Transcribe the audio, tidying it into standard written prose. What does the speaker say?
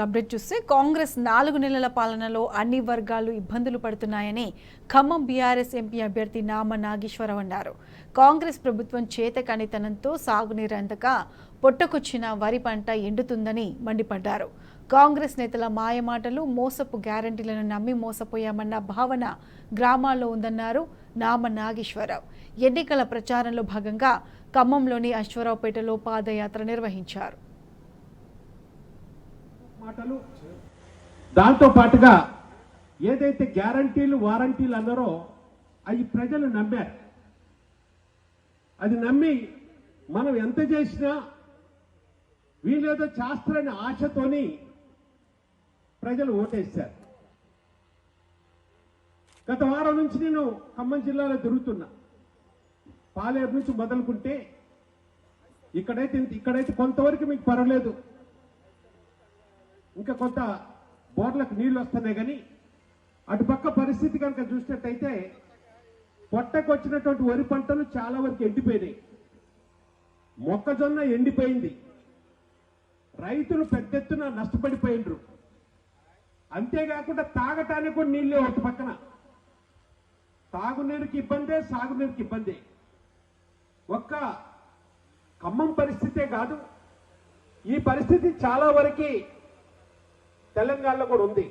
Update చూస్తే కాంగ్రెస్ 4 నెలల పాలనలో అన్ని వర్గాలు ఇబ్బందులు పడుతున్నాయని ఖమ్మం బీఆర్ఎస్ ఎంపీ అభ్యర్థి నామ నాగేశ్వరరావు అన్నారు. కాంగ్రెస్ ప్రభుత్వం చేతకానితనంతో సాగునీరు అందక పొట్టకొచ్చిన వరి పంట ఎండుతుందని మండిపడ్డారు. కాంగ్రెస్ నేతల మాయమాటలు, మోసపు గ్యారంటీలను నమ్మి మోసపోయామన్న భావన గ్రామాల్లో ఉందన్నారు నామ నాగేశ్వరరావు. ఎన్నికల ప్రచారంలో భాగంగా ఖమ్మంలోని అశ్వరావుపేటలో పాదయాత్ర నిర్వహించారు. మాటలు దాంతో పాటుగా ఏదైతే గ్యారంటీలు వారంటీలు అన్నారో అవి ప్రజలు నమ్మారు. అది నమ్మి మనం ఎంత చేసినా వీళ్ళేదో చేస్తారని ఆశతోని ప్రజలు ఓటేశారు. గత వారం నుంచి నేను ఖమ్మం జిల్లాలో తిరుగుతున్నా. పాలేరు నుంచి మొదలుకుంటే ఇక్కడైతే కొంతవరకు మీకు పర్వాలేదు, ఇంకా కొంత బోర్లకు నీళ్లు వస్తున్నాయి. కానీ అటుపక్క పరిస్థితి కనుక చూసినట్టయితే పొట్టకు వచ్చినటువంటి వరి పంటలు చాలా వరకు ఎండిపోయినాయి. మొక్కజొన్న ఎండిపోయింది. రైతులు పెద్ద ఎత్తున నష్టపడిపోయినరు. అంతేకాకుండా తాగటానికి కూడా నీళ్ళే ఒక పక్కన. తాగునీరుకి ఇబ్బందే, సాగునీరుకి ఇబ్బందే. ఒక్క ఖమ్మం పరిస్థితే కాదు, ఈ పరిస్థితి చాలా వరకు తెలంగాణలో కూడా ఉంది.